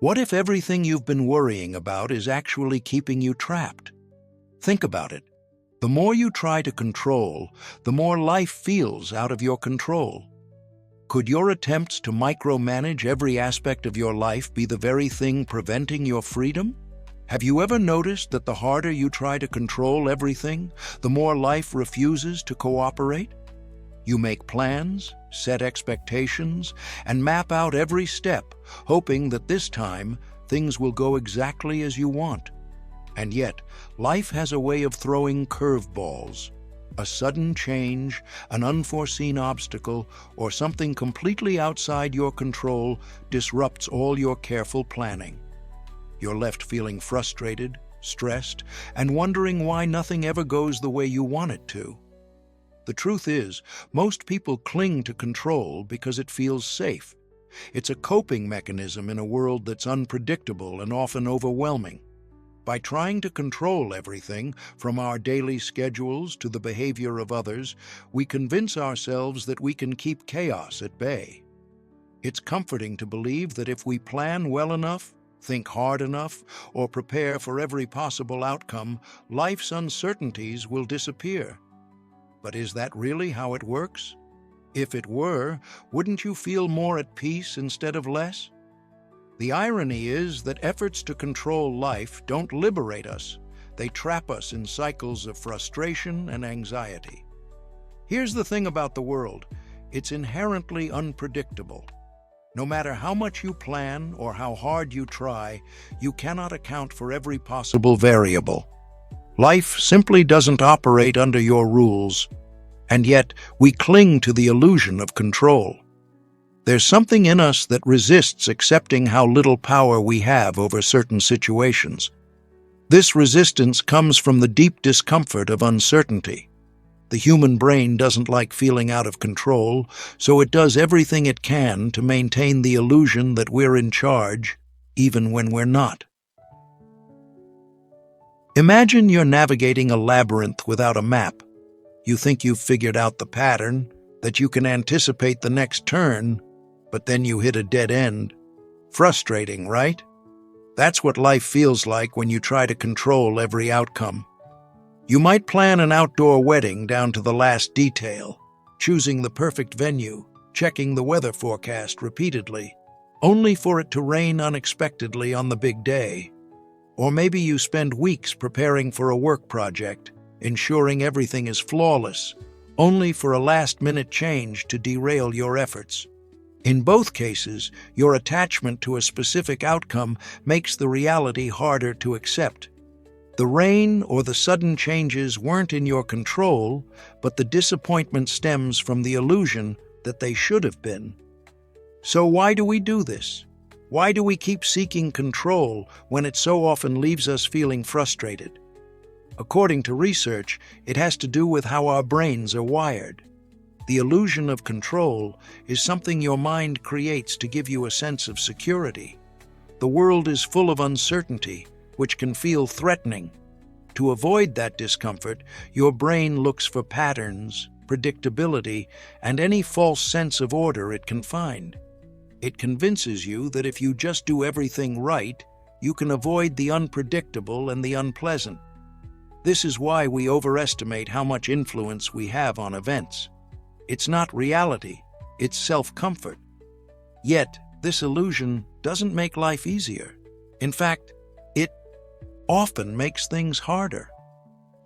What if everything you've been worrying about is actually keeping you trapped? Think about it. The more you try to control, the more life feels out of your control. Could your attempts to micromanage every aspect of your life be the very thing preventing your freedom? Have you ever noticed that the harder you try to control everything, the more life refuses to cooperate? You make plans, set expectations, and map out every step, hoping that this time things will go exactly as you want. And yet, life has a way of throwing curveballs. A sudden change, an unforeseen obstacle, or something completely outside your control disrupts all your careful planning. You're left feeling frustrated, stressed, and wondering why nothing ever goes the way you want it to. The truth is, most people cling to control because it feels safe. It's a coping mechanism in a world that's unpredictable and often overwhelming. By trying to control everything, from our daily schedules to the behavior of others, we convince ourselves that we can keep chaos at bay. It's comforting to believe that if we plan well enough, think hard enough, or prepare for every possible outcome, life's uncertainties will disappear. But is that really how it works? If it were, wouldn't you feel more at peace instead of less? The irony is that efforts to control life don't liberate us. They trap us in cycles of frustration and anxiety. Here's the thing about the world. It's inherently unpredictable. No matter how much you plan or how hard you try, you cannot account for every possible variable. Life simply doesn't operate under your rules, and yet we cling to the illusion of control. There's something in us that resists accepting how little power we have over certain situations. This resistance comes from the deep discomfort of uncertainty. The human brain doesn't like feeling out of control, so it does everything it can to maintain the illusion that we're in charge, even when we're not. Imagine you're navigating a labyrinth without a map. You think you've figured out the pattern, that you can anticipate the next turn, but then you hit a dead end. Frustrating, right? That's what life feels like when you try to control every outcome. You might plan an outdoor wedding down to the last detail, choosing the perfect venue, checking the weather forecast repeatedly, only for it to rain unexpectedly on the big day. Or maybe you spend weeks preparing for a work project, ensuring everything is flawless, only for a last-minute change to derail your efforts. In both cases, your attachment to a specific outcome makes the reality harder to accept. The rain or the sudden changes weren't in your control, but the disappointment stems from the illusion that they should have been. So why do we do this? Why do we keep seeking control when it so often leaves us feeling frustrated? According to research, it has to do with how our brains are wired. The illusion of control is something your mind creates to give you a sense of security. The world is full of uncertainty, which can feel threatening. To avoid that discomfort, your brain looks for patterns, predictability, and any false sense of order it can find. It convinces you that if you just do everything right, you can avoid the unpredictable and the unpleasant. This is why we overestimate how much influence we have on events. It's not reality, it's self-comfort. Yet, this illusion doesn't make life easier. In fact, it often makes things harder.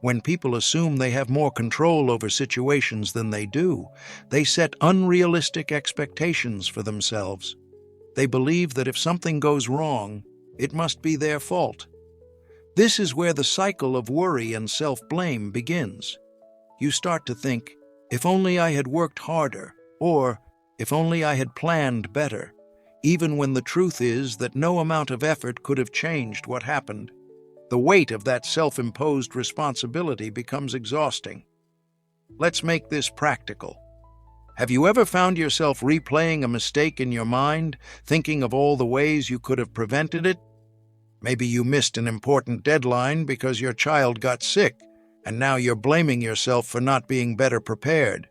When people assume they have more control over situations than they do, they set unrealistic expectations for themselves. They believe that if something goes wrong, it must be their fault. This is where the cycle of worry and self-blame begins. You start to think, if only I had worked harder, or if only I had planned better, even when the truth is that no amount of effort could have changed what happened. The weight of that self-imposed responsibility becomes exhausting. Let's make this practical. Have you ever found yourself replaying a mistake in your mind, thinking of all the ways you could have prevented it? Maybe you missed an important deadline because your child got sick, and now you're blaming yourself for not being better prepared.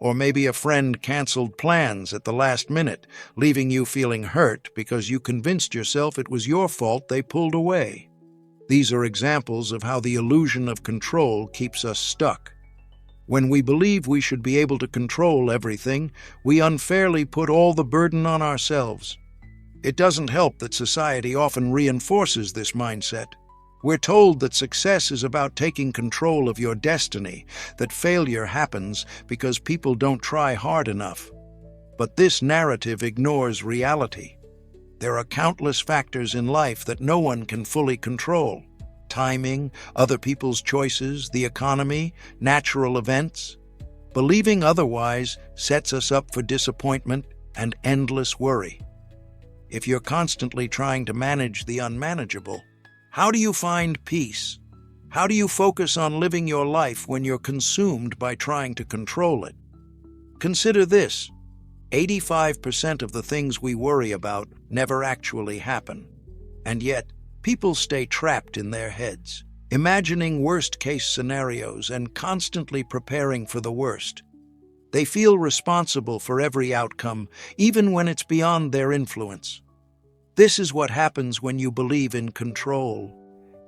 Or maybe a friend canceled plans at the last minute, leaving you feeling hurt because you convinced yourself it was your fault they pulled away. These are examples of how the illusion of control keeps us stuck. When we believe we should be able to control everything, we unfairly put all the burden on ourselves. It doesn't help that society often reinforces this mindset. We're told that success is about taking control of your destiny, that failure happens because people don't try hard enough. But this narrative ignores reality. There are countless factors in life that no one can fully control. Timing, other people's choices, the economy, natural events. Believing otherwise sets us up for disappointment and endless worry. If you're constantly trying to manage the unmanageable, how do you find peace? How do you focus on living your life when you're consumed by trying to control it? Consider this: 85% of the things we worry about never actually happen. And yet, people stay trapped in their heads, imagining worst-case scenarios and constantly preparing for the worst. They feel responsible for every outcome, even when it's beyond their influence. This is what happens when you believe in control.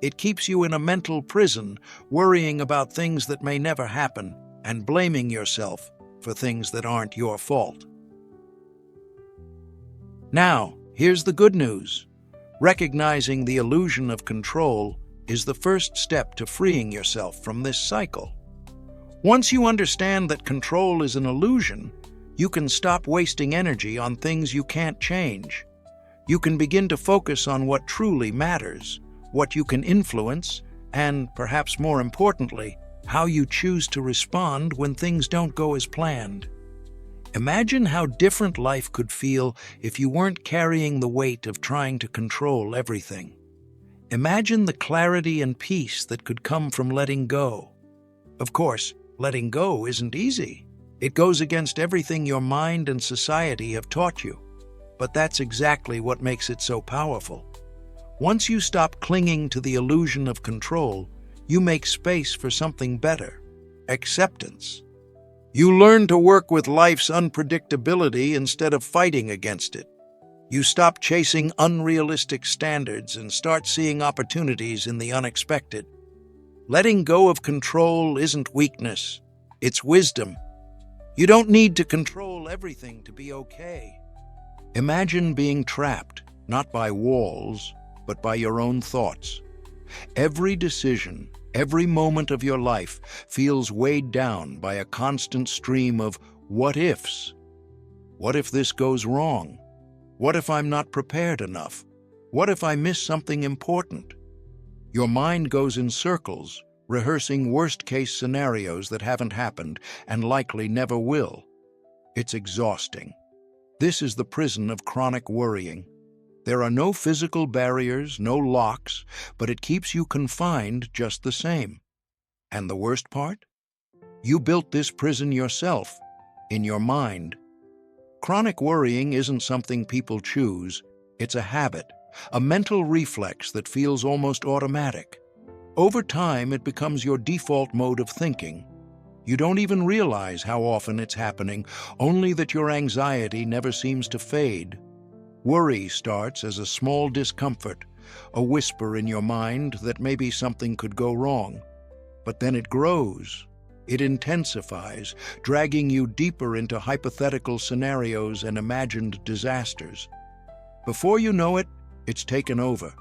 It keeps you in a mental prison, worrying about things that may never happen and blaming yourself for things that aren't your fault. Now, here's the good news. Recognizing the illusion of control is the first step to freeing yourself from this cycle. Once you understand that control is an illusion, you can stop wasting energy on things you can't change. You can begin to focus on what truly matters, what you can influence, and, perhaps more importantly, how you choose to respond when things don't go as planned. Imagine how different life could feel if you weren't carrying the weight of trying to control everything. Imagine the clarity and peace that could come from letting go. Of course, letting go isn't easy. It goes against everything your mind and society have taught you. But that's exactly what makes it so powerful. Once you stop clinging to the illusion of control, you make space for something better: acceptance. You learn to work with life's unpredictability instead of fighting against it. You stop chasing unrealistic standards and start seeing opportunities in the unexpected. Letting go of control isn't weakness, it's wisdom. You don't need to control everything to be okay. Imagine being trapped, not by walls, but by your own thoughts. Every decision, every moment of your life feels weighed down by a constant stream of what-ifs. What if this goes wrong? What if I'm not prepared enough? What if I miss something important? Your mind goes in circles, rehearsing worst-case scenarios that haven't happened and likely never will. It's exhausting. This is the prison of chronic worrying. There are no physical barriers, no locks, but it keeps you confined just the same. And the worst part? You built this prison yourself, in your mind. Chronic worrying isn't something people choose. It's a habit, a mental reflex that feels almost automatic. Over time, it becomes your default mode of thinking. You don't even realize how often it's happening, only that your anxiety never seems to fade. Worry starts as a small discomfort, a whisper in your mind that maybe something could go wrong. But then it grows. It intensifies, dragging you deeper into hypothetical scenarios and imagined disasters. Before you know it, it's taken over.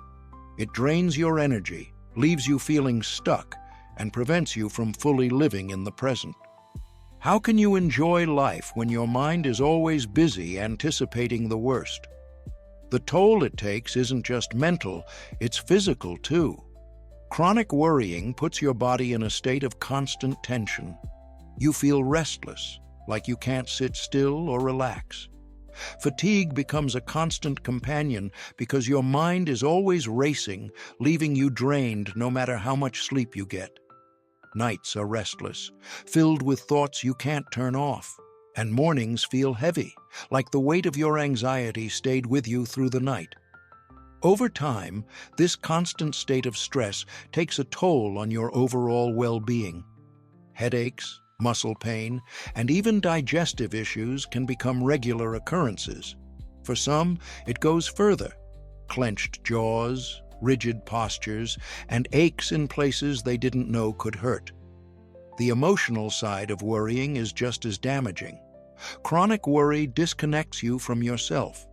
It drains your energy, leaves you feeling stuck, and prevents you from fully living in the present. How can you enjoy life when your mind is always busy anticipating the worst? The toll it takes isn't just mental, it's physical too. Chronic worrying puts your body in a state of constant tension. You feel restless, like you can't sit still or relax. Fatigue becomes a constant companion because your mind is always racing, leaving you drained no matter how much sleep you get. Nights are restless, filled with thoughts you can't turn off, and mornings feel heavy, like the weight of your anxiety stayed with you through the night. Over time, this constant state of stress takes a toll on your overall well-being. Headaches, muscle pain, and even digestive issues can become regular occurrences. For some, it goes further. Clenched jaws, rigid postures, and aches in places they didn't know could hurt. The emotional side of worrying is just as damaging. Chronic worry disconnects you from yourself.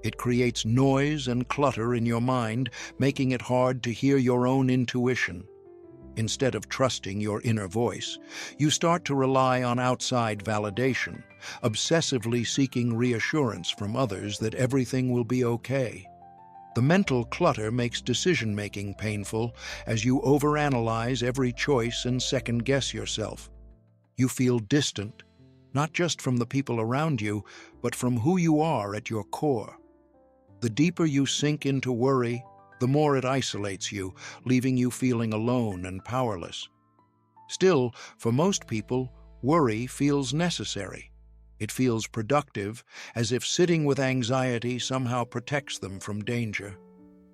It creates noise and clutter in your mind, making it hard to hear your own intuition. Instead of trusting your inner voice, you start to rely on outside validation, obsessively seeking reassurance from others that everything will be okay. The mental clutter makes decision-making painful as you overanalyze every choice and second-guess yourself. You feel distant, not just from the people around you, but from who you are at your core. The deeper you sink into worry, the more it isolates you, leaving you feeling alone and powerless. Still, for most people, worry feels necessary. It feels productive, as if sitting with anxiety somehow protects them from danger.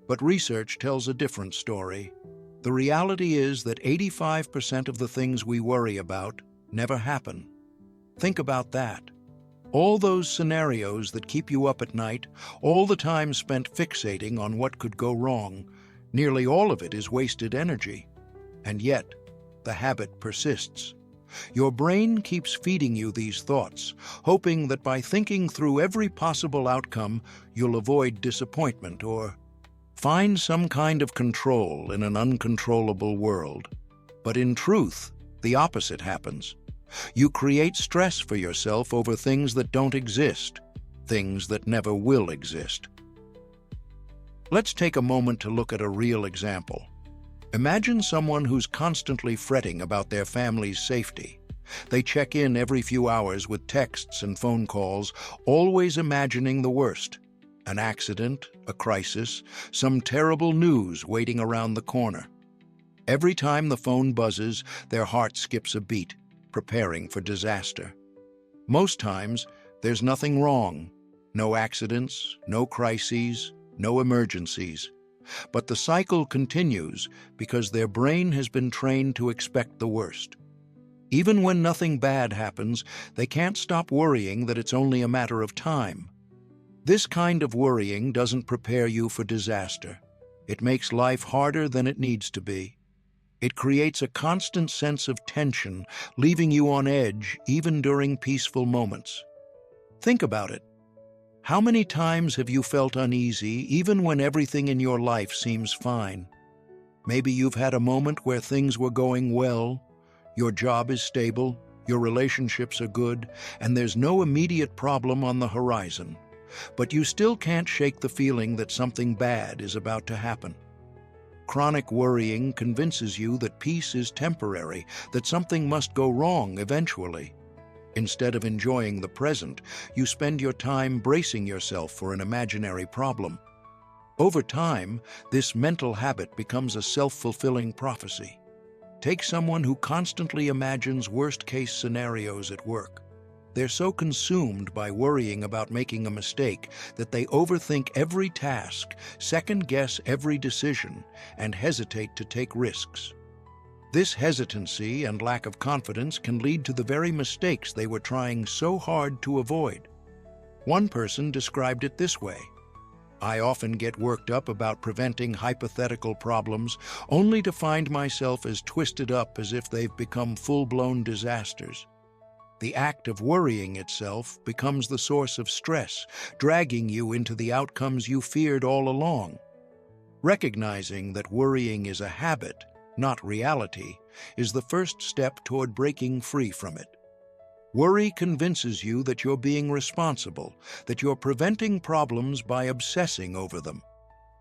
But research tells a different story. The reality is that 85% of the things we worry about never happen. Think about that. All those scenarios that keep you up at night, all the time spent fixating on what could go wrong, nearly all of it is wasted energy. And yet, the habit persists. Your brain keeps feeding you these thoughts, hoping that by thinking through every possible outcome, you'll avoid disappointment or find some kind of control in an uncontrollable world. But in truth, the opposite happens. You create stress for yourself over things that don't exist, things that never will exist. Let's take a moment to look at a real example. Imagine someone who's constantly fretting about their family's safety. They check in every few hours with texts and phone calls, always imagining the worst. An accident, a crisis, some terrible news waiting around the corner. Every time the phone buzzes, their heart skips a beat, preparing for disaster. Most times, there's nothing wrong. No accidents, no crises, no emergencies. But the cycle continues because their brain has been trained to expect the worst. Even when nothing bad happens, they can't stop worrying that it's only a matter of time. This kind of worrying doesn't prepare you for disaster. It makes life harder than it needs to be. It creates a constant sense of tension, leaving you on edge even during peaceful moments. Think about it. How many times have you felt uneasy even when everything in your life seems fine? Maybe you've had a moment where things were going well, your job is stable, your relationships are good, and there's no immediate problem on the horizon. But you still can't shake the feeling that something bad is about to happen. Chronic worrying convinces you that peace is temporary, that something must go wrong eventually. Instead of enjoying the present, you spend your time bracing yourself for an imaginary problem. Over time, this mental habit becomes a self-fulfilling prophecy. Take someone who constantly imagines worst-case scenarios at work. They're so consumed by worrying about making a mistake that they overthink every task, second-guess every decision, and hesitate to take risks. This hesitancy and lack of confidence can lead to the very mistakes they were trying so hard to avoid. One person described it this way: "I often get worked up about preventing hypothetical problems, only to find myself as twisted up as if they've become full-blown disasters." The act of worrying itself becomes the source of stress, dragging you into the outcomes you feared all along. Recognizing that worrying is a habit, not reality, is the first step toward breaking free from it. Worry convinces you that you're being responsible, that you're preventing problems by obsessing over them.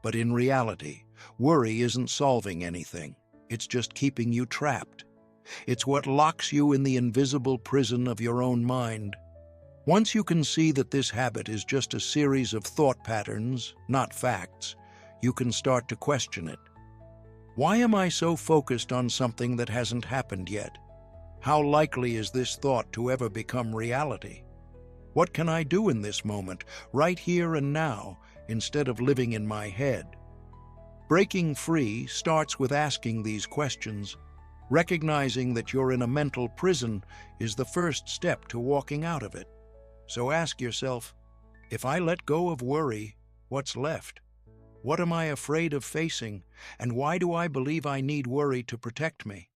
But in reality, worry isn't solving anything. It's just keeping you trapped. It's what locks you in the invisible prison of your own mind. Once you can see that this habit is just a series of thought patterns, not facts, you can start to question it. Why am I so focused on something that hasn't happened yet? How likely is this thought to ever become reality? What can I do in this moment, right here and now, instead of living in my head? Breaking free starts with asking these questions. Recognizing that you're in a mental prison is the first step to walking out of it. So ask yourself, if I let go of worry, what's left? What am I afraid of facing, and why do I believe I need worry to protect me?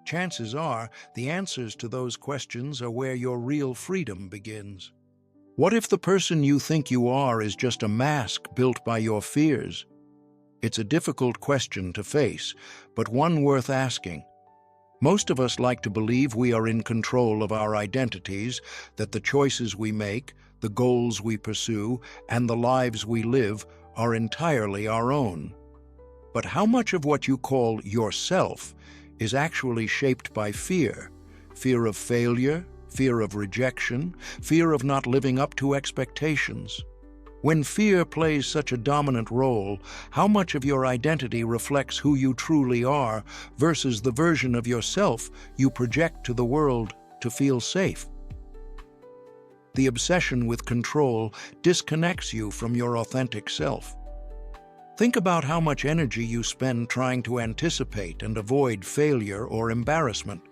Chances are the answers to those questions are where your real freedom begins. What if the person you think you are is just a mask built by your fears? It's a difficult question to face, but one worth asking. Most of us like to believe we are in control of our identities, that the choices we make, the goals we pursue, and the lives we live are entirely our own. But how much of what you call yourself is actually shaped by fear? Fear of failure, fear of rejection, fear of not living up to expectations. When fear plays such a dominant role, how much of your identity reflects who you truly are versus the version of yourself you project to the world to feel safe? The obsession with control disconnects you from your authentic self. Think about how much energy you spend trying to anticipate and avoid failure or embarrassment.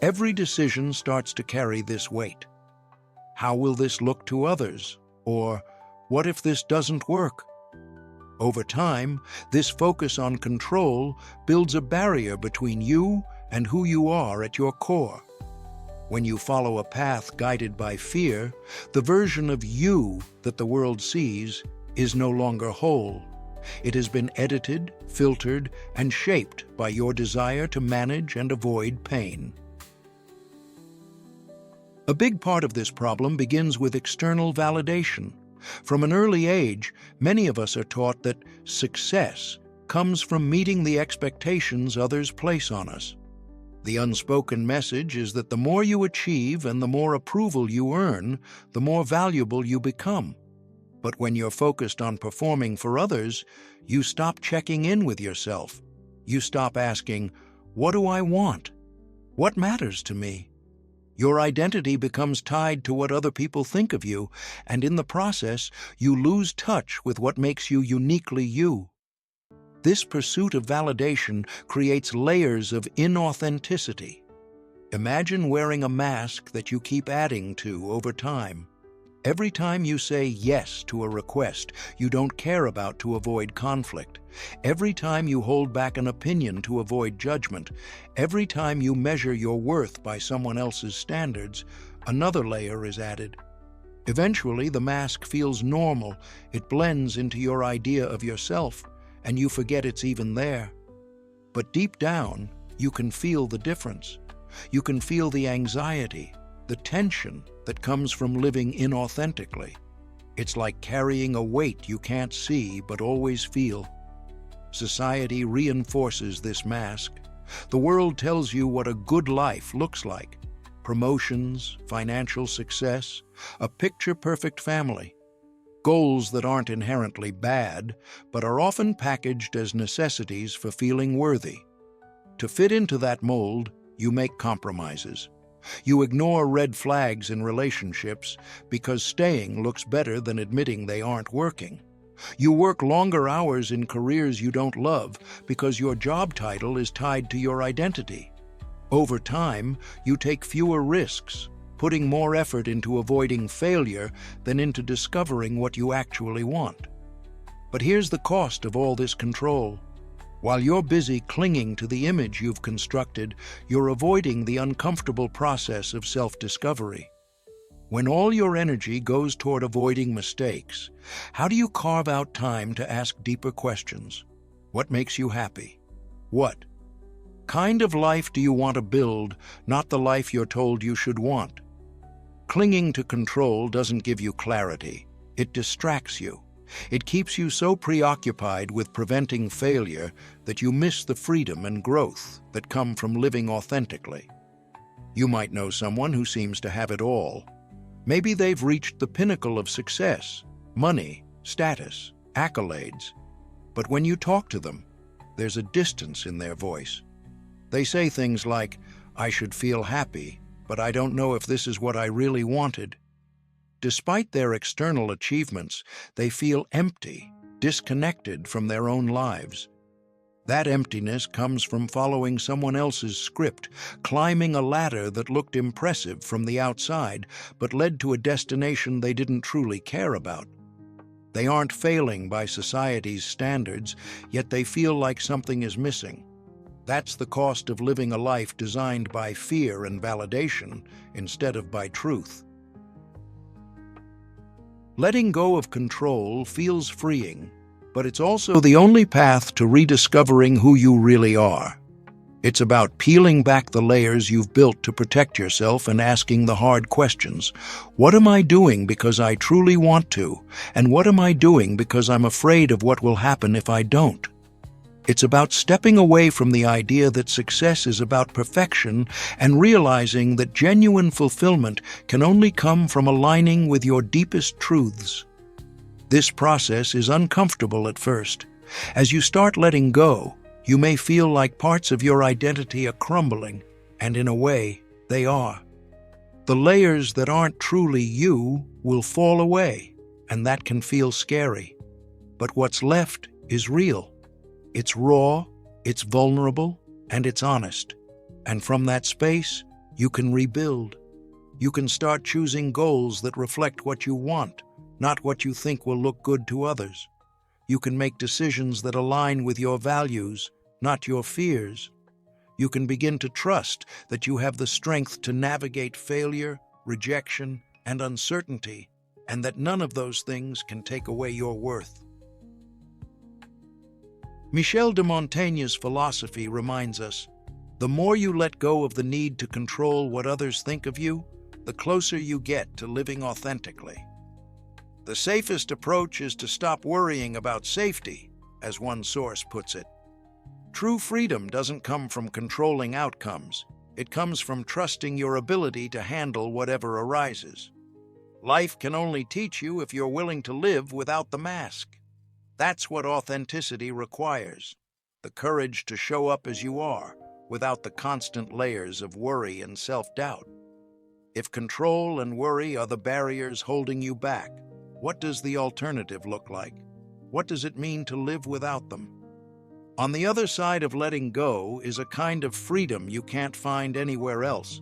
Every decision starts to carry this weight. How will this look to others? Or, what if this doesn't work? Over time, this focus on control builds a barrier between you and who you are at your core. When you follow a path guided by fear, the version of you that the world sees is no longer whole. It has been edited, filtered, and shaped by your desire to manage and avoid pain. A big part of this problem begins with external validation. From an early age, many of us are taught that success comes from meeting the expectations others place on us. The unspoken message is that the more you achieve and the more approval you earn, the more valuable you become. But when you're focused on performing for others, you stop checking in with yourself. You stop asking, what do I want? What matters to me? Your identity becomes tied to what other people think of you, and in the process, you lose touch with what makes you uniquely you. This pursuit of validation creates layers of inauthenticity. Imagine wearing a mask that you keep adding to over time. Every time you say yes to a request you don't care about to avoid conflict, every time you hold back an opinion to avoid judgment, every time you measure your worth by someone else's standards, another layer is added. Eventually, the mask feels normal, it blends into your idea of yourself, and you forget it's even there. But deep down, you can feel the difference. You can feel the anxiety, the tension that comes from living inauthentically. It's like carrying a weight you can't see but always feel. Society reinforces this mask. The world tells you what a good life looks like. Promotions, financial success, a picture-perfect family. Goals that aren't inherently bad, but are often packaged as necessities for feeling worthy. To fit into that mold, you make compromises. You ignore red flags in relationships because staying looks better than admitting they aren't working. You work longer hours in careers you don't love because your job title is tied to your identity. Over time, you take fewer risks, putting more effort into avoiding failure than into discovering what you actually want. But here's the cost of all this control. While you're busy clinging to the image you've constructed, you're avoiding the uncomfortable process of self-discovery. When all your energy goes toward avoiding mistakes, how do you carve out time to ask deeper questions? What makes you happy? What kind of life do you want to build, not the life you're told you should want? Clinging to control doesn't give you clarity. It distracts you. It keeps you so preoccupied with preventing failure that you miss the freedom and growth that come from living authentically. You might know someone who seems to have it all. Maybe they've reached the pinnacle of success, money, status, accolades. But when you talk to them, there's a distance in their voice. They say things like, "I should feel happy, but I don't know if this is what I really wanted." Despite their external achievements, they feel empty, disconnected from their own lives. That emptiness comes from following someone else's script, climbing a ladder that looked impressive from the outside, but led to a destination they didn't truly care about. They aren't failing by society's standards, yet they feel like something is missing. That's the cost of living a life designed by fear and validation instead of by truth. Letting go of control feels freeing, but it's also the only path to rediscovering who you really are. It's about peeling back the layers you've built to protect yourself and asking the hard questions. What am I doing because I truly want to? And what am I doing because I'm afraid of what will happen if I don't? It's about stepping away from the idea that success is about perfection and realizing that genuine fulfillment can only come from aligning with your deepest truths. This process is uncomfortable at first. As you start letting go, you may feel like parts of your identity are crumbling, and in a way, they are. The layers that aren't truly you will fall away, and that can feel scary. But what's left is real. It's raw, it's vulnerable, and it's honest. And from that space, you can rebuild. You can start choosing goals that reflect what you want, not what you think will look good to others. You can make decisions that align with your values, not your fears. You can begin to trust that you have the strength to navigate failure, rejection, and uncertainty, and that none of those things can take away your worth. Michel de Montaigne's philosophy reminds us, the more you let go of the need to control what others think of you, the closer you get to living authentically. The safest approach is to stop worrying about safety, as one source puts it. True freedom doesn't come from controlling outcomes. It comes from trusting your ability to handle whatever arises. Life can only teach you if you're willing to live without the mask. That's what authenticity requires, the courage to show up as you are, without the constant layers of worry and self-doubt. If control and worry are the barriers holding you back, what does the alternative look like? What does it mean to live without them? On the other side of letting go is a kind of freedom you can't find anywhere else.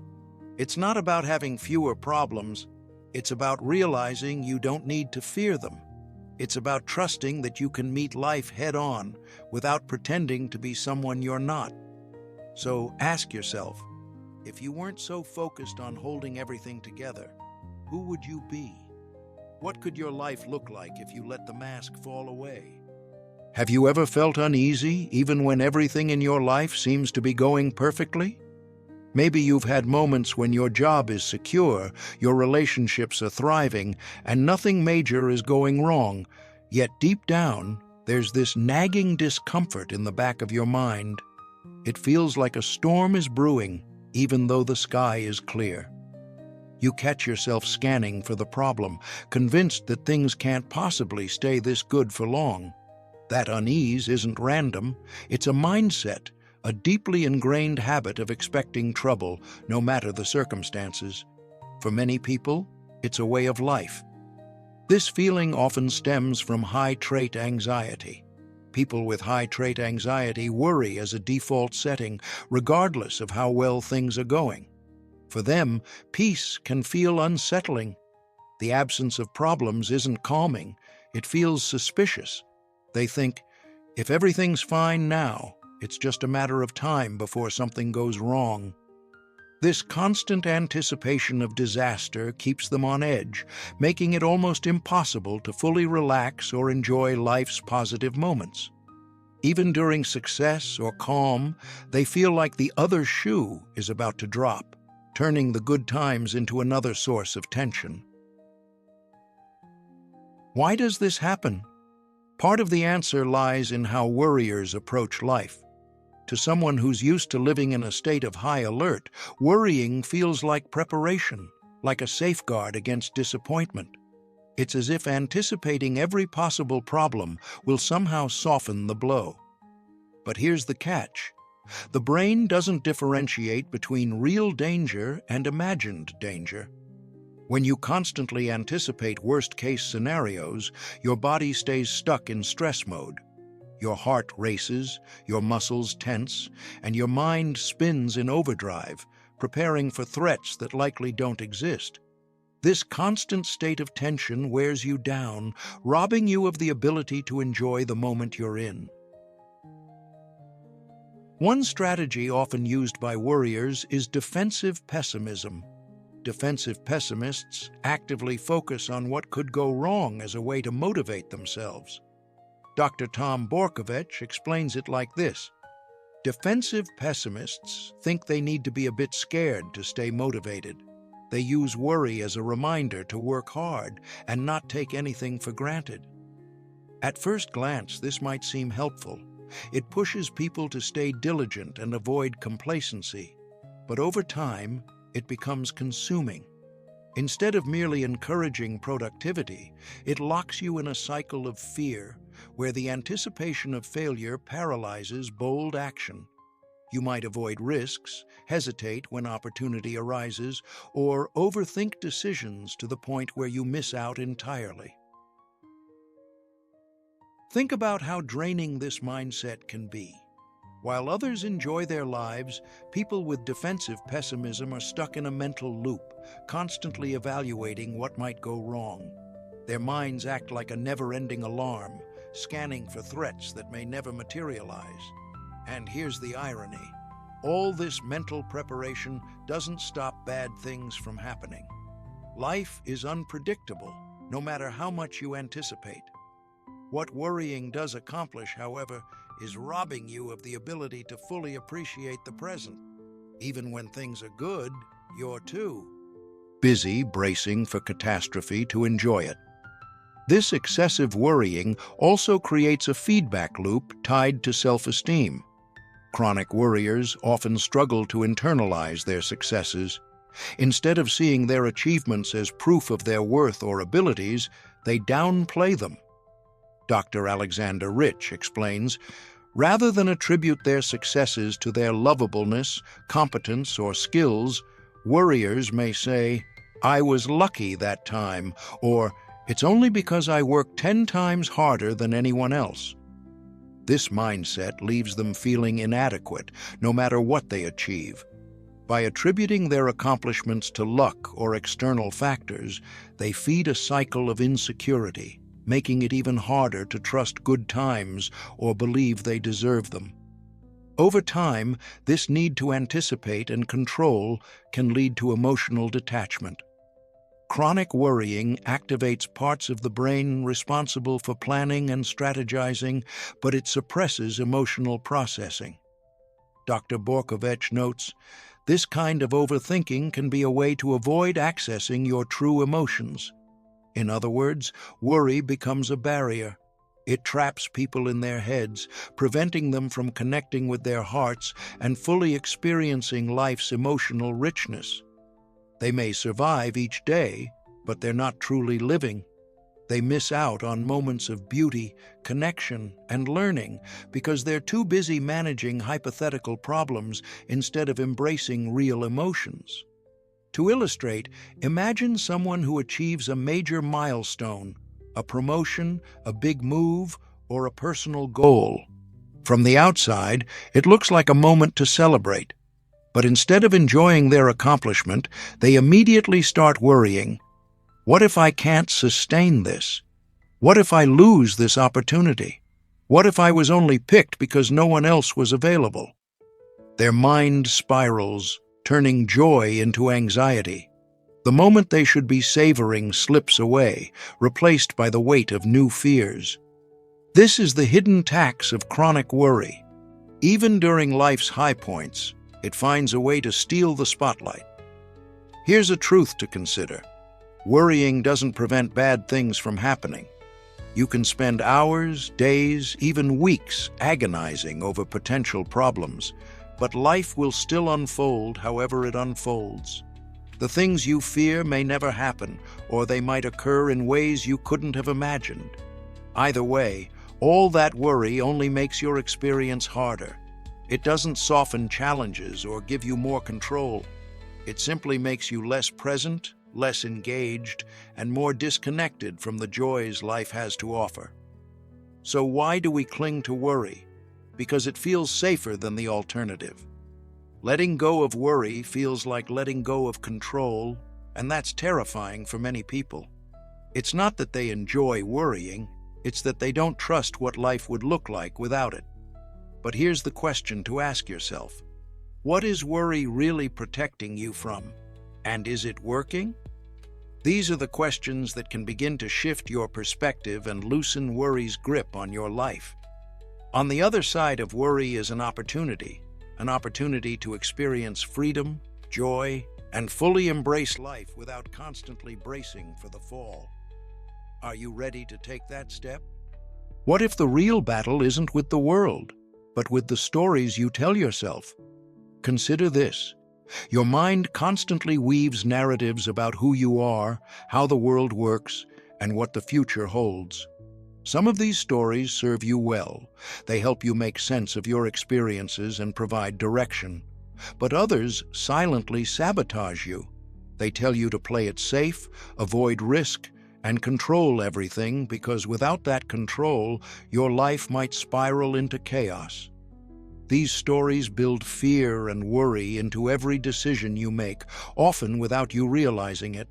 It's not about having fewer problems, it's about realizing you don't need to fear them. It's about trusting that you can meet life head-on without pretending to be someone you're not. So ask yourself, if you weren't so focused on holding everything together, who would you be? What could your life look like if you let the mask fall away? Have you ever felt uneasy even when everything in your life seems to be going perfectly? Maybe you've had moments when your job is secure, your relationships are thriving, and nothing major is going wrong. Yet deep down, there's this nagging discomfort in the back of your mind. It feels like a storm is brewing, even though the sky is clear. You catch yourself scanning for the problem, convinced that things can't possibly stay this good for long. That unease isn't random, it's a mindset, a deeply ingrained habit of expecting trouble, no matter the circumstances. For many people, it's a way of life. This feeling often stems from high-trait anxiety. People with high-trait anxiety worry as a default setting, regardless of how well things are going. For them, peace can feel unsettling. The absence of problems isn't calming, it feels suspicious. They think, if everything's fine now, it's just a matter of time before something goes wrong. This constant anticipation of disaster keeps them on edge, making it almost impossible to fully relax or enjoy life's positive moments. Even during success or calm, they feel like the other shoe is about to drop, turning the good times into another source of tension. Why does this happen? Part of the answer lies in how worriers approach life. To someone who's used to living in a state of high alert, worrying feels like preparation, like a safeguard against disappointment. It's as if anticipating every possible problem will somehow soften the blow. But here's the catch. The brain doesn't differentiate between real danger and imagined danger. When you constantly anticipate worst-case scenarios, your body stays stuck in stress mode. Your heart races, your muscles tense, and your mind spins in overdrive, preparing for threats that likely don't exist. This constant state of tension wears you down, robbing you of the ability to enjoy the moment you're in. One strategy often used by worriers is defensive pessimism. Defensive pessimists actively focus on what could go wrong as a way to motivate themselves. Dr. Tom Borkovich explains it like this: defensive pessimists think they need to be a bit scared to stay motivated. They use worry as a reminder to work hard and not take anything for granted. At first glance, this might seem helpful. It pushes people to stay diligent and avoid complacency. But over time, it becomes consuming. Instead of merely encouraging productivity, it locks you in a cycle of fear, where the anticipation of failure paralyzes bold action. You might avoid risks, hesitate when opportunity arises, or overthink decisions to the point where you miss out entirely. Think about how draining this mindset can be. While others enjoy their lives, people with defensive pessimism are stuck in a mental loop, constantly evaluating what might go wrong. Their minds act like a never-ending alarm, scanning for threats that may never materialize. And here's the irony: all this mental preparation doesn't stop bad things from happening. Life is unpredictable, no matter how much you anticipate. What worrying does accomplish, however, is robbing you of the ability to fully appreciate the present. Even when things are good, you're too busy bracing for catastrophe to enjoy it. This excessive worrying also creates a feedback loop tied to self-esteem. Chronic worriers often struggle to internalize their successes. Instead of seeing their achievements as proof of their worth or abilities, they downplay them. Dr. Alexander Rich explains, rather than attribute their successes to their lovableness, competence, or skills, worriers may say, "I was lucky that time," or "It's only because I worked 10 times harder than anyone else." This mindset leaves them feeling inadequate, no matter what they achieve. By attributing their accomplishments to luck or external factors, they feed a cycle of insecurity, making it even harder to trust good times or believe they deserve them. Over time, this need to anticipate and control can lead to emotional detachment. Chronic worrying activates parts of the brain responsible for planning and strategizing, but it suppresses emotional processing. Dr. Borkovich notes, this kind of overthinking can be a way to avoid accessing your true emotions. In other words, worry becomes a barrier. It traps people in their heads, preventing them from connecting with their hearts and fully experiencing life's emotional richness. They may survive each day, but they're not truly living. They miss out on moments of beauty, connection, and learning because they're too busy managing hypothetical problems instead of embracing real emotions. To illustrate, imagine someone who achieves a major milestone, a promotion, a big move, or a personal goal. From the outside, it looks like a moment to celebrate. But instead of enjoying their accomplishment, they immediately start worrying. What if I can't sustain this? What if I lose this opportunity? What if I was only picked because no one else was available? Their mind spirals, turning joy into anxiety. The moment they should be savoring slips away, replaced by the weight of new fears. This is the hidden tax of chronic worry. Even during life's high points, it finds a way to steal the spotlight. Here's a truth to consider. Worrying doesn't prevent bad things from happening. You can spend hours, days, even weeks agonizing over potential problems, but life will still unfold however it unfolds. The things you fear may never happen, or they might occur in ways you couldn't have imagined. Either way, all that worry only makes your experience harder. It doesn't soften challenges or give you more control. It simply makes you less present, less engaged, and more disconnected from the joys life has to offer. So why do we cling to worry? Because it feels safer than the alternative. Letting go of worry feels like letting go of control, and that's terrifying for many people. It's not that they enjoy worrying, it's that they don't trust what life would look like without it. But here's the question to ask yourself. What is worry really protecting you from? And is it working? These are the questions that can begin to shift your perspective and loosen worry's grip on your life. On the other side of worry is an opportunity to experience freedom, joy, and fully embrace life without constantly bracing for the fall. Are you ready to take that step? What if the real battle isn't with the world, but with the stories you tell yourself? Consider this. Your mind constantly weaves narratives about who you are, how the world works, and what the future holds. Some of these stories serve you well. They help you make sense of your experiences and provide direction. But others silently sabotage you. They tell you to play it safe, avoid risk, and control everything because without that control, your life might spiral into chaos. These stories build fear and worry into every decision you make, often without you realizing it.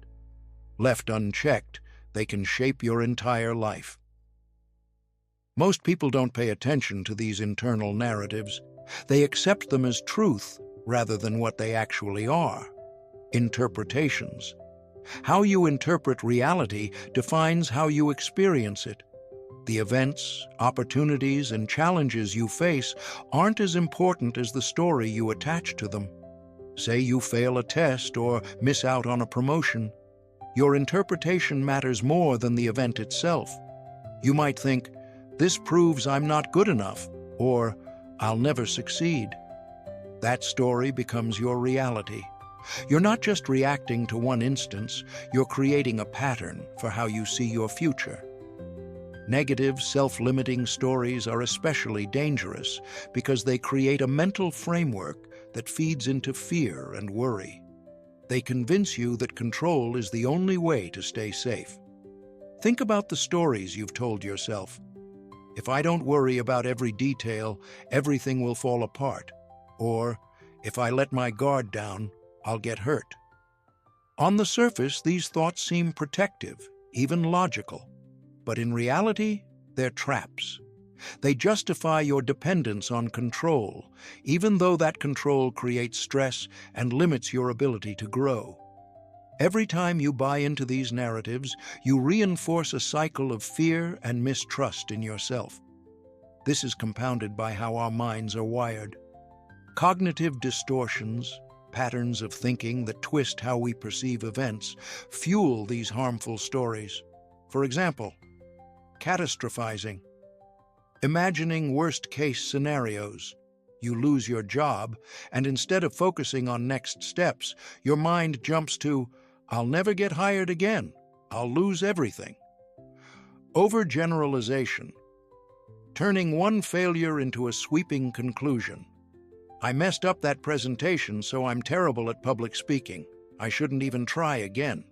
Left unchecked, they can shape your entire life. Most people don't pay attention to these internal narratives. They accept them as truth rather than what they actually are. Interpretations. How you interpret reality defines how you experience it. The events, opportunities, and challenges you face aren't as important as the story you attach to them. Say you fail a test or miss out on a promotion. Your interpretation matters more than the event itself. You might think, "This proves I'm not good enough," or "I'll never succeed." That story becomes your reality. You're not just reacting to one instance, you're creating a pattern for how you see your future. Negative, self-limiting stories are especially dangerous because they create a mental framework that feeds into fear and worry. They convince you that control is the only way to stay safe. Think about the stories you've told yourself. "If I don't worry about every detail, everything will fall apart." Or, "If I let my guard down, I'll get hurt." On the surface, these thoughts seem protective, even logical. But in reality, they're traps. They justify your dependence on control, even though that control creates stress and limits your ability to grow. Every time you buy into these narratives, you reinforce a cycle of fear and mistrust in yourself. This is compounded by how our minds are wired. Cognitive distortions, patterns of thinking that twist how we perceive events, fuel these harmful stories. For example, catastrophizing. Imagining worst-case scenarios. You lose your job, and instead of focusing on next steps, your mind jumps to, "I'll never get hired again. I'll lose everything." Overgeneralization. Turning one failure into a sweeping conclusion. "I messed up that presentation, so I'm terrible at public speaking. I shouldn't even try again."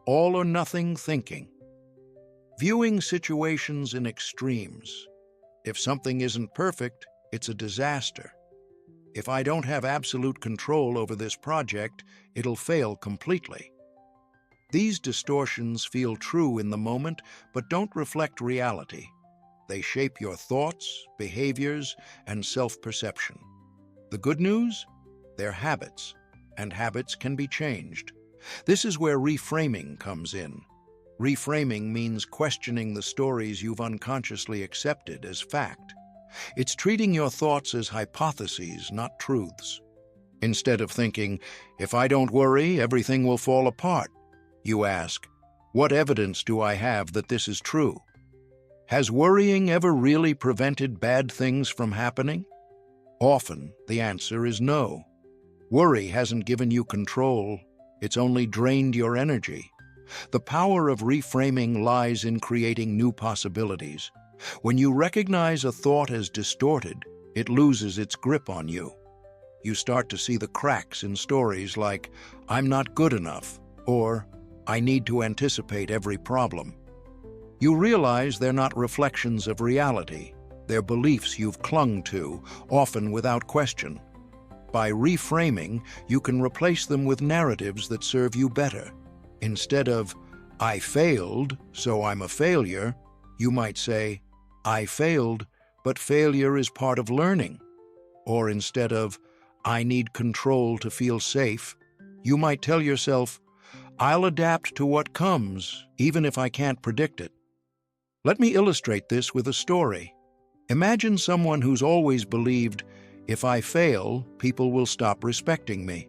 All or nothing thinking. Viewing situations in extremes. If something isn't perfect, it's a disaster. If I don't have absolute control over this project, it'll fail completely. These distortions feel true in the moment, but don't reflect reality. They shape your thoughts, behaviors, and self-perception. The good news? They're habits, and habits can be changed. This is where reframing comes in. Reframing means questioning the stories you've unconsciously accepted as fact. It's treating your thoughts as hypotheses, not truths. Instead of thinking, "If I don't worry, everything will fall apart," you ask, "What evidence do I have that this is true?" Has worrying ever really prevented bad things from happening? Often, the answer is no. Worry hasn't given you control, it's only drained your energy. The power of reframing lies in creating new possibilities. When you recognize a thought as distorted, it loses its grip on you. You start to see the cracks in stories like, "I'm not good enough," or "I need to anticipate every problem." You realize they're not reflections of reality. They're beliefs you've clung to, often without question. By reframing, you can replace them with narratives that serve you better. Instead of, "I failed, so I'm a failure," you might say, "I failed, but failure is part of learning." Or instead of, "I need control to feel safe," you might tell yourself, "I'll adapt to what comes, even if I can't predict it." Let me illustrate this with a story. Imagine someone who's always believed, "If I fail, people will stop respecting me."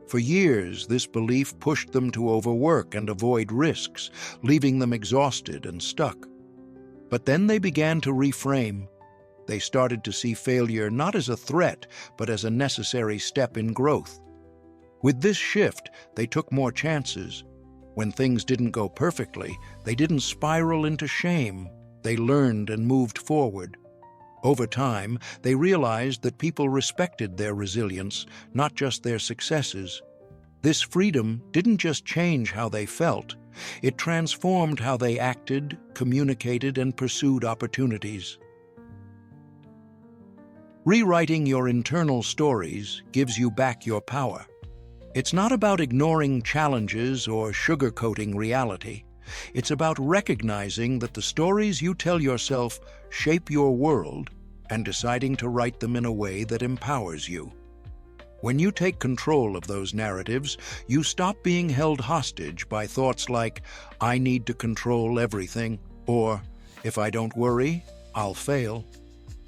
For years, this belief pushed them to overwork and avoid risks, leaving them exhausted and stuck. But then they began to reframe. They started to see failure not as a threat, but as a necessary step in growth. With this shift, they took more chances. When things didn't go perfectly, they didn't spiral into shame. They learned and moved forward. Over time, they realized that people respected their resilience, not just their successes. This freedom didn't just change how they felt, it transformed how they acted, communicated, and pursued opportunities. Rewriting your internal stories gives you back your power. It's not about ignoring challenges or sugarcoating reality. It's about recognizing that the stories you tell yourself shape your world and deciding to write them in a way that empowers you. When you take control of those narratives, you stop being held hostage by thoughts like, "I need to control everything," or "If I don't worry, I'll fail."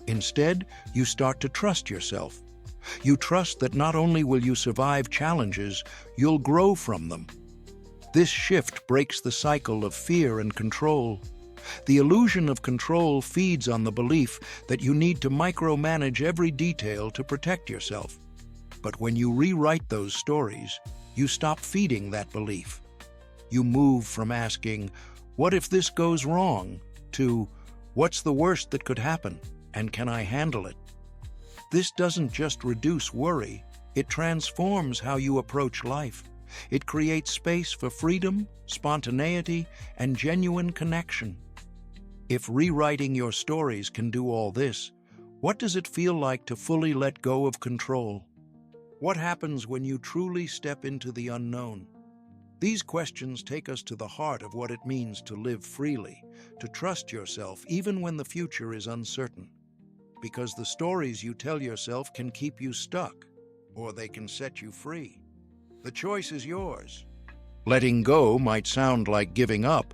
Instead, you start to trust yourself. You trust that not only will you survive challenges, you'll grow from them. This shift breaks the cycle of fear and control. The illusion of control feeds on the belief that you need to micromanage every detail to protect yourself. But when you rewrite those stories, you stop feeding that belief. You move from asking, "What if this goes wrong?" to, "What's the worst that could happen, and can I handle it?" This doesn't just reduce worry, it transforms how you approach life. It creates space for freedom, spontaneity, and genuine connection. If rewriting your stories can do all this, what does it feel like to fully let go of control? What happens when you truly step into the unknown? These questions take us to the heart of what it means to live freely, to trust yourself even when the future is uncertain. Because the stories you tell yourself can keep you stuck, or they can set you free. The choice is yours. Letting go might sound like giving up,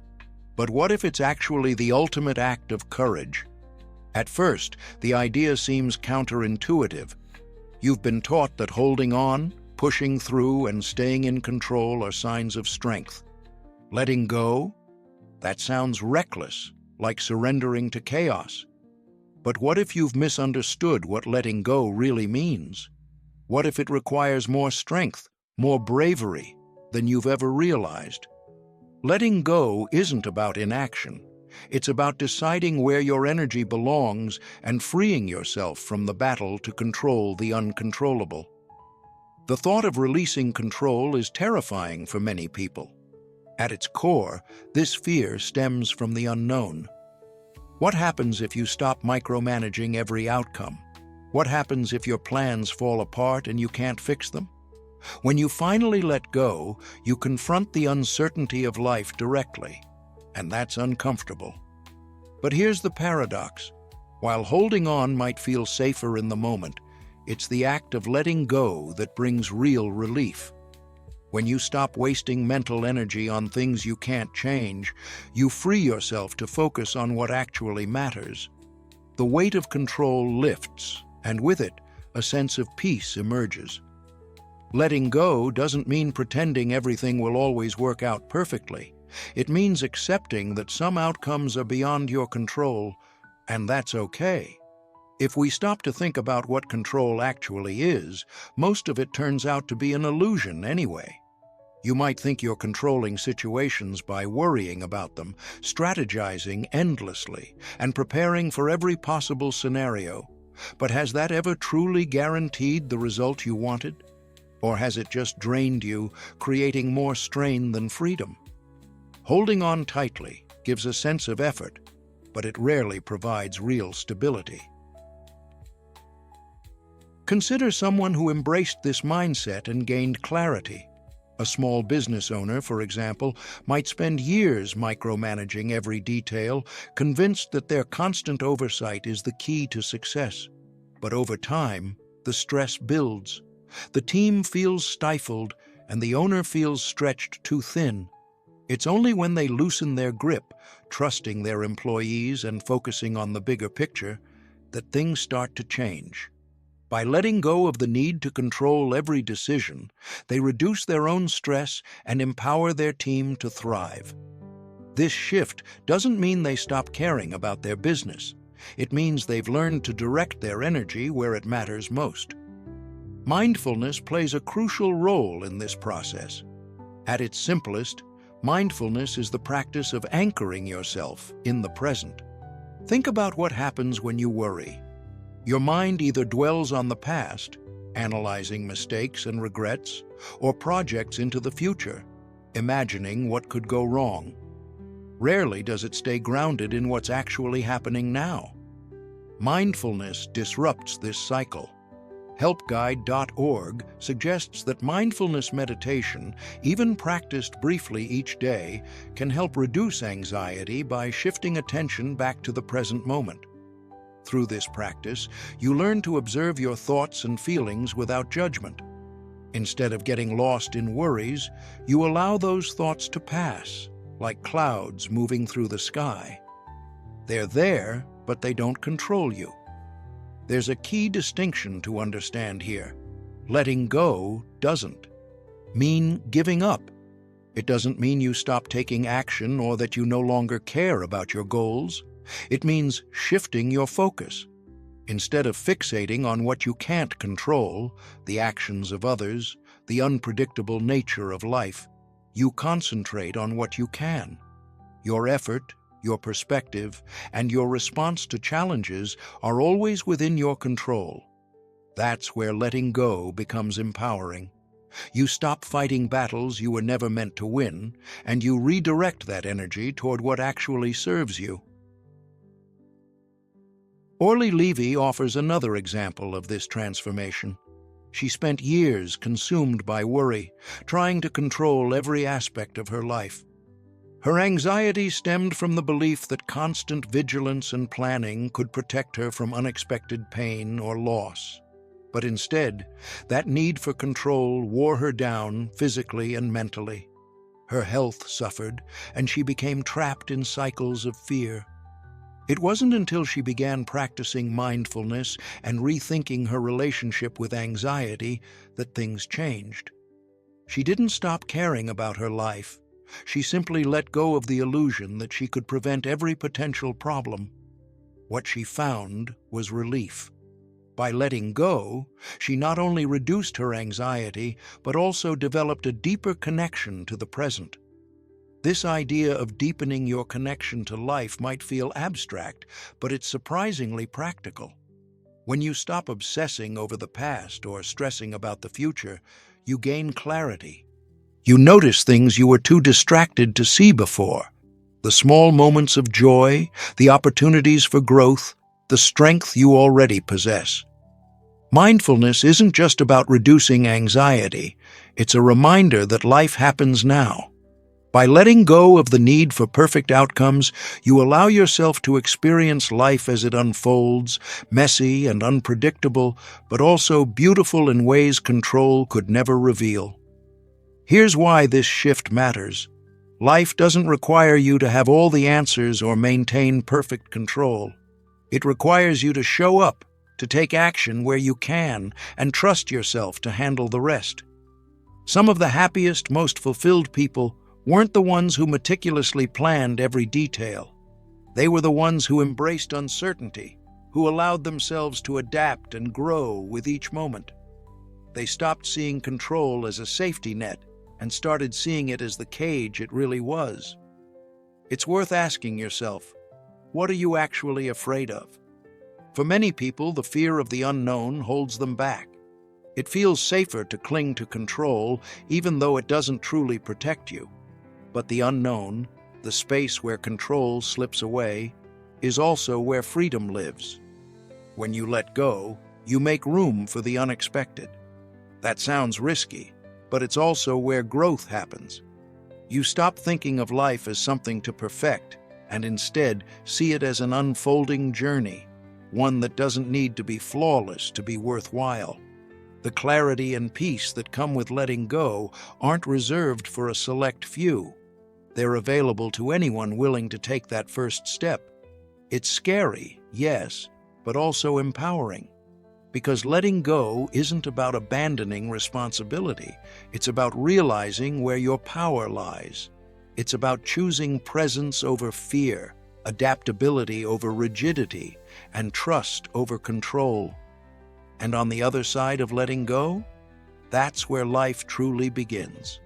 but what if it's actually the ultimate act of courage? At first, the idea seems counterintuitive. You've been taught that holding on, pushing through, and staying in control are signs of strength. Letting go? That sounds reckless, like surrendering to chaos. But what if you've misunderstood what letting go really means? What if it requires more strength, more bravery than you've ever realized? Letting go isn't about inaction. It's about deciding where your energy belongs and freeing yourself from the battle to control the uncontrollable. The thought of releasing control is terrifying for many people. At its core, this fear stems from the unknown. What happens if you stop micromanaging every outcome? What happens if your plans fall apart and you can't fix them? When you finally let go, you confront the uncertainty of life directly, and that's uncomfortable. But here's the paradox. While holding on might feel safer in the moment, it's the act of letting go that brings real relief. When you stop wasting mental energy on things you can't change, you free yourself to focus on what actually matters. The weight of control lifts, and with it, a sense of peace emerges. Letting go doesn't mean pretending everything will always work out perfectly. It means accepting that some outcomes are beyond your control, and that's okay. If we stop to think about what control actually is, most of it turns out to be an illusion anyway. You might think you're controlling situations by worrying about them, strategizing endlessly, and preparing for every possible scenario. But has that ever truly guaranteed the result you wanted? Or has it just drained you, creating more strain than freedom? Holding on tightly, gives a sense of effort, but it rarely provides real stability. Consider someone who embraced this mindset and gained clarity. A small business owner, for example, might spend years micromanaging every detail, convinced that their constant oversight is the key to success. But over time, the stress builds. The team feels stifled, and the owner feels stretched too thin. It's only when they loosen their grip, trusting their employees and focusing on the bigger picture, that things start to change. By letting go of the need to control every decision, they reduce their own stress and empower their team to thrive. This shift doesn't mean they stop caring about their business. It means they've learned to direct their energy where it matters most. Mindfulness plays a crucial role in this process. At its simplest, mindfulness is the practice of anchoring yourself in the present. Think about what happens when you worry. Your mind either dwells on the past, analyzing mistakes and regrets, or projects into the future, imagining what could go wrong. Rarely does it stay grounded in what's actually happening now. Mindfulness disrupts this cycle. Helpguide.org suggests that mindfulness meditation, even practiced briefly each day, can help reduce anxiety by shifting attention back to the present moment. Through this practice, you learn to observe your thoughts and feelings without judgment. Instead of getting lost in worries, you allow those thoughts to pass, like clouds moving through the sky. They're there, but they don't control you. There's a key distinction to understand here. Letting go doesn't mean giving up. It doesn't mean you stop taking action or that you no longer care about your goals. It means shifting your focus. Instead of fixating on what you can't control, the actions of others, the unpredictable nature of life, you concentrate on what you can. Your effort, your perspective, and your response to challenges are always within your control. That's where letting go becomes empowering. You stop fighting battles you were never meant to win, and you redirect that energy toward what actually serves you. Orly Levy offers another example of this transformation. She spent years consumed by worry, trying to control every aspect of her life. Her anxiety stemmed from the belief that constant vigilance and planning could protect her from unexpected pain or loss. But instead, that need for control wore her down physically and mentally. Her health suffered, and she became trapped in cycles of fear. It wasn't until she began practicing mindfulness and rethinking her relationship with anxiety that things changed. She didn't stop caring about her life. She simply let go of the illusion that she could prevent every potential problem. What she found was relief. By letting go, she not only reduced her anxiety, but also developed a deeper connection to the present. This idea of deepening your connection to life might feel abstract, but it's surprisingly practical. When you stop obsessing over the past or stressing about the future, you gain clarity. You notice things you were too distracted to see before. The small moments of joy, the opportunities for growth, the strength you already possess. Mindfulness isn't just about reducing anxiety. It's a reminder that life happens now. By letting go of the need for perfect outcomes, you allow yourself to experience life as it unfolds, messy and unpredictable, but also beautiful in ways control could never reveal. Here's why this shift matters. Life doesn't require you to have all the answers or maintain perfect control. It requires you to show up, to take action where you can, and trust yourself to handle the rest. Some of the happiest, most fulfilled people weren't the ones who meticulously planned every detail. They were the ones who embraced uncertainty, who allowed themselves to adapt and grow with each moment. They stopped seeing control as a safety net and started seeing it as the cage it really was. It's worth asking yourself, what are you actually afraid of? For many people, the fear of the unknown holds them back. It feels safer to cling to control, even though it doesn't truly protect you. But the unknown, The space where control slips away is also where freedom lives. When you let go, you make room for the unexpected. That sounds risky, but it's also where growth happens. You stop thinking of life as something to perfect and instead see it as an unfolding journey, one that doesn't need to be flawless to be worthwhile. The clarity and peace that come with letting go aren't reserved for a select few. They're available to anyone willing to take that first step. It's scary, yes, but also empowering. Because letting go isn't about abandoning responsibility. It's about realizing where your power lies. It's about choosing presence over fear, adaptability over rigidity, and trust over control. And on the other side of letting go, that's where life truly begins.